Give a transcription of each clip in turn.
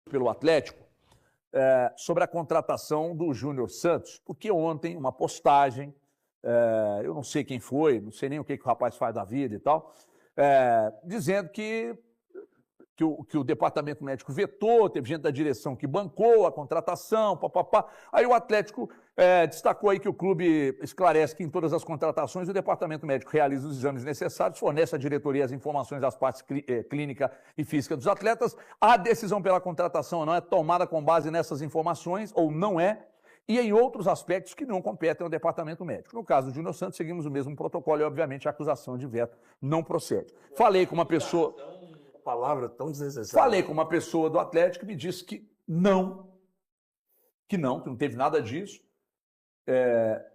pelo Atlético sobre a contratação do Júnior Santos, porque ontem uma postagem, eu não sei quem foi, não sei nem o que o rapaz faz da vida e tal, dizendo que o departamento médico vetou, teve gente da direção que bancou a contratação, papapá. Aí o Atlético destacou aí que o clube esclarece que em todas as contratações o departamento médico realiza os exames necessários, fornece à diretoria as informações das partes clínica e física dos atletas. A decisão pela contratação não é tomada com base nessas informações, ou não é, e em outros aspectos que não competem ao departamento médico. No caso do Júnior Santos, seguimos o mesmo protocolo e, obviamente, a acusação de veto não procede. Falei com uma pessoa... Palavra tão desnecessária. Falei com uma pessoa do Atlético que me disse que não teve nada disso.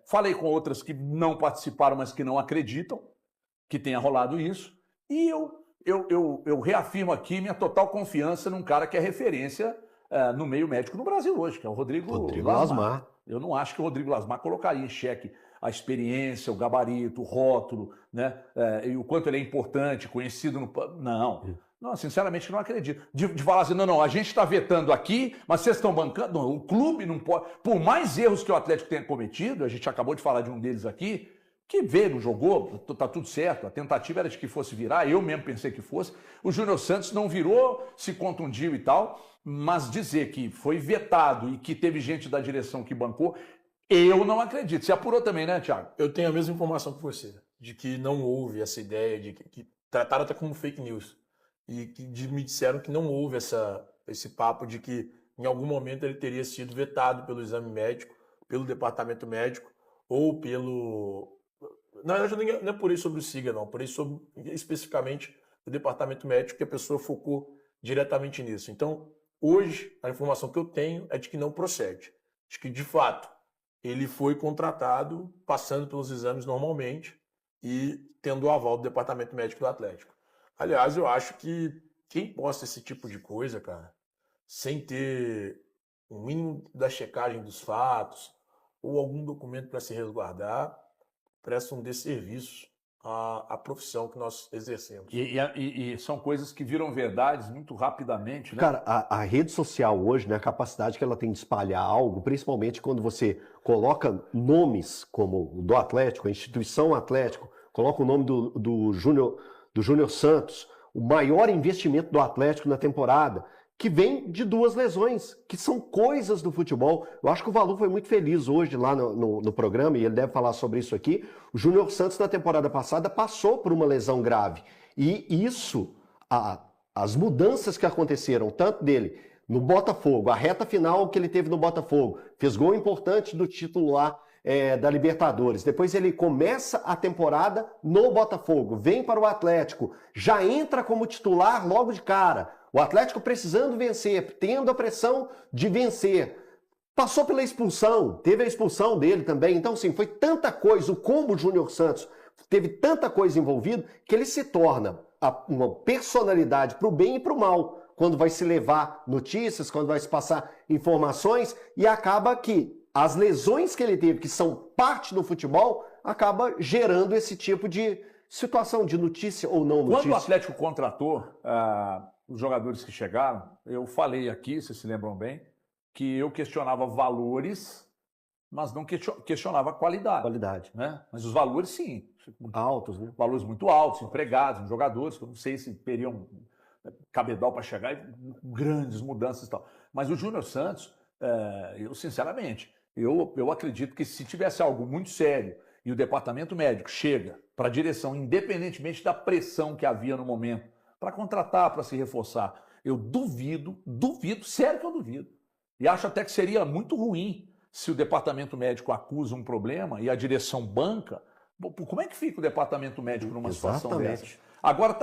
Falei com outras que não participaram, mas que não acreditam que tenha rolado isso. E eu reafirmo aqui minha total confiança num cara que é referência no meio médico no Brasil hoje, que é o Rodrigo Lasmar. Eu não acho que o Rodrigo Lasmar colocaria em xeque a experiência, o gabarito, o rótulo, né? E o quanto ele é importante, conhecido no... Não, sinceramente não acredito. De falar assim, não, a gente está vetando aqui, mas vocês estão bancando. Não, o clube não pode. Por mais erros que o Atlético tenha cometido, a gente acabou de falar de um deles aqui, que veio, não jogou, tá tudo certo. A tentativa era de que fosse virar, eu mesmo pensei que fosse. O Júnior Santos não virou, se contundiu e tal, mas dizer que foi vetado e que teve gente da direção que bancou, eu não acredito. Você apurou também, né, Thiago? Eu tenho a mesma informação que você, de que não houve essa ideia, de que trataram até como fake news. E que me disseram que não houve esse papo de que em algum momento ele teria sido vetado pelo exame médico, pelo departamento médico, ou pelo... Na verdade, não é por isso sobre o SIGA, não. Por isso sobre, especificamente, o departamento médico, que a pessoa focou diretamente nisso. Então, hoje, a informação que eu tenho é de que não procede. De que, de fato, ele foi contratado passando pelos exames normalmente e tendo o aval do departamento médico do Atlético. Aliás, eu acho que quem posta esse tipo de coisa, cara, sem ter um mínimo da checagem dos fatos ou algum documento para se resguardar, presta um desserviço à profissão que nós exercemos. E são coisas que viram verdades muito rapidamente, né? Cara, a rede social hoje, né, a capacidade que ela tem de espalhar algo, principalmente quando você coloca nomes como o do Atlético, a instituição Atlético, coloca o nome do Júnior Santos, o maior investimento do Atlético na temporada, que vem de duas lesões, que são coisas do futebol. Eu acho que o Valu foi muito feliz hoje lá no programa, e ele deve falar sobre isso aqui. O Júnior Santos, na temporada passada, passou por uma lesão grave. E isso, as mudanças que aconteceram, tanto dele no Botafogo, a reta final que ele teve no Botafogo, fez gol importante do título lá, da Libertadores. Depois ele começa a temporada no Botafogo, vem para o Atlético, já entra como titular logo de cara. O Atlético precisando vencer, tendo a pressão de vencer. Passou pela expulsão, teve a expulsão dele também. Então, sim, foi tanta coisa, o combo Júnior Santos teve tanta coisa envolvida que ele se torna uma personalidade para o bem e para o mal. Quando vai se levar notícias, quando vai se passar informações, e acaba que as lesões que ele teve, que são parte do futebol, acaba gerando esse tipo de situação de notícia ou não notícia. Quando o Atlético contratou os jogadores que chegaram, eu falei aqui, vocês se lembram bem, que eu questionava valores, mas não questionava qualidade. Né? Mas os valores, sim. Altos, né? Valores muito altos, empregados, jogadores, que eu não sei se teriam cabedal para chegar, grandes mudanças e tal. Mas o Júnior Santos, eu sinceramente... Eu acredito que se tivesse algo muito sério e o departamento médico chega para a direção, independentemente da pressão que havia no momento, para contratar, para se reforçar, eu duvido, sério que eu duvido. E acho até que seria muito ruim se o departamento médico acusa um problema e a direção banca. Como é que fica o departamento médico numa situação dessa? Agora,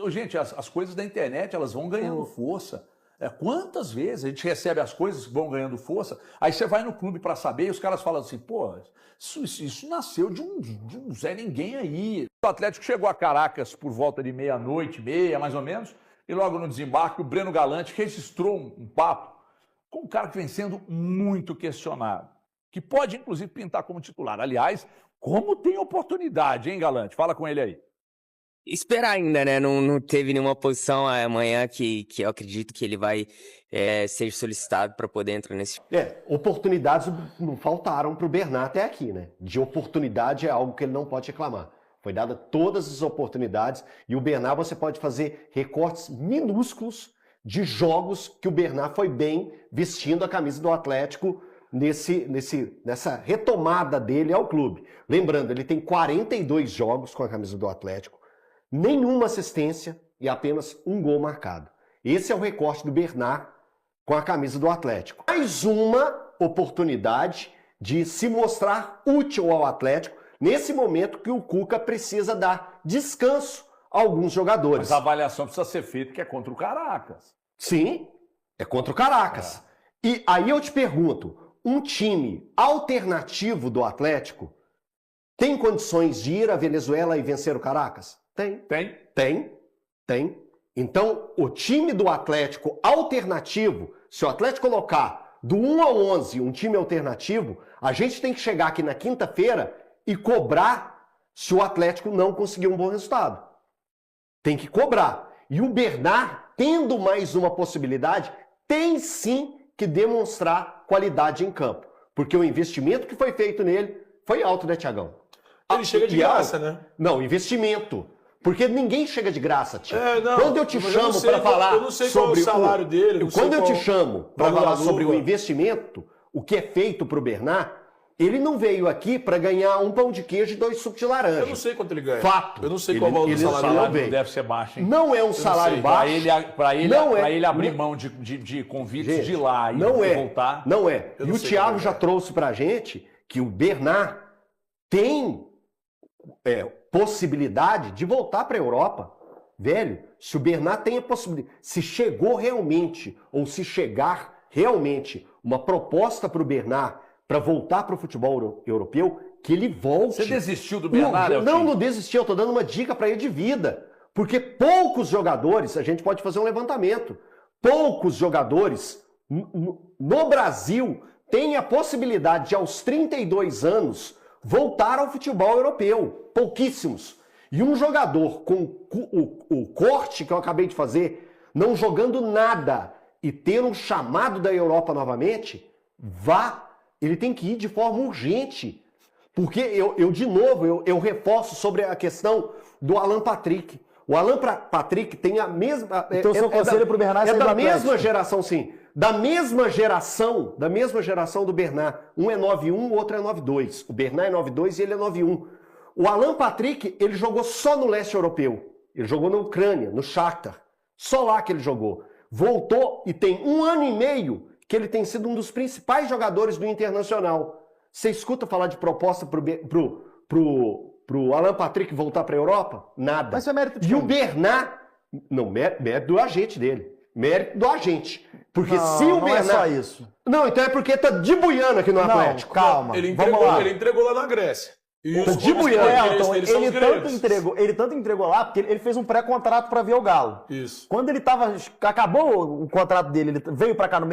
gente, as coisas da internet, elas vão ganhando força. Quantas vezes a gente recebe as coisas que vão ganhando força, aí você vai no clube para saber e os caras falam assim, pô, isso nasceu de um Zé Ninguém aí. O Atlético chegou a Caracas por volta de meia-noite, mais ou menos, e logo no desembarque o Breno Galante registrou um papo com um cara que vem sendo muito questionado, que pode inclusive pintar como titular. Aliás, como tem oportunidade, hein, Galante? Fala com ele aí. esperar ainda, né? Não teve nenhuma posição amanhã que eu acredito que ele vai ser solicitado para poder entrar nesse. Oportunidades não faltaram para o Bernat até aqui, né? De oportunidade é algo que ele não pode reclamar. Foi dada todas as oportunidades e o Bernat você pode fazer recortes minúsculos de jogos que o Bernat foi bem vestindo a camisa do Atlético nessa retomada dele ao clube. Lembrando, ele tem 42 jogos com a camisa do Atlético, nenhuma assistência e apenas um gol marcado. Esse é o recorte do Bernat com a camisa do Atlético. Mais uma oportunidade de se mostrar útil ao Atlético nesse momento que o Cuca precisa dar descanso a alguns jogadores. Mas a avaliação precisa ser feita que é contra o Caracas. Sim, é contra o Caracas. E aí eu te pergunto, um time alternativo do Atlético tem condições de ir à Venezuela e vencer o Caracas? Tem. Então, o time do Atlético alternativo, se o Atlético colocar do 1 ao 11 um time alternativo, a gente tem que chegar aqui na quinta-feira e cobrar se o Atlético não conseguir um bom resultado. Tem que cobrar. E o Bernat, tendo mais uma possibilidade, tem sim que demonstrar qualidade em campo. Porque o investimento que foi feito nele foi alto, né, Thiagão? Ele chega de graça, né? Não, investimento. Porque ninguém chega de graça, Tio. Quando eu te mas chamo para falar eu não sei qual é o salário dele. Quando eu te chamo para falar sobre o luva. investimento, o que é feito para o Bernat, ele não veio aqui para ganhar um pão de queijo e 2 sucos de laranja. Eu não sei quanto ele ganha. Fato. Eu não sei qual é o valor do O salário salário dele. não deve ser baixo, hein? Não é um salário baixo. Para ele abrir mão de convites, Gente, de ir lá e voltar. Não é. Eu E não o sei Thiago como é. já trouxe pra gente que o Bernat tem possibilidade de voltar para a Europa. Velho, se o Bernat tem a possibilidade, se chegou realmente, ou se chegar realmente uma proposta para o Bernat para voltar para o futebol europeu, que ele volte. Você desistiu do Bernat, Não desisti, eu tô dando uma dica para ele de vida. Porque poucos jogadores, a gente pode fazer um levantamento, poucos jogadores no Brasil têm a possibilidade de, aos 32 anos, voltar ao futebol europeu. Pouquíssimos. E um jogador com o corte que eu acabei de fazer, não jogando nada e ter um chamado da Europa novamente, ele tem que ir de forma urgente. Porque eu reforço sobre a questão do Alan Patrick. O Alan Patrick tem a mesma... Então, seu conselho pro Bernat é sair do da Atlético. mesma geração, sim. Da mesma geração do Bernat. Um é 9-1, o outro é 9-2. O Bernat é 9-2 e ele é 9-1. O Alan Patrick, ele jogou só no leste europeu. Ele jogou na Ucrânia, no Shakhtar. Só lá que ele jogou. Voltou e tem 1 ano e meio que ele tem sido um dos principais jogadores do Internacional. Você escuta falar de proposta pro Alan Patrick voltar para a Europa? Nada. Mas isso é mérito de E quem? o Bernat, não, mérito do agente dele. Mérito do agente. Porque se o não Bernat... é só isso. Não, então é porque tá de buiana aqui no Atlético. Calma, Ele vamos lá. entregou lá na Grécia. E Tá os de clubes buiana. que têm Elton, interesse neles são os gregos. ele tanto entregou lá porque ele fez um pré-contrato para vir ao Galo. Isso. Quando ele acabou o contrato dele, ele veio para cá no meio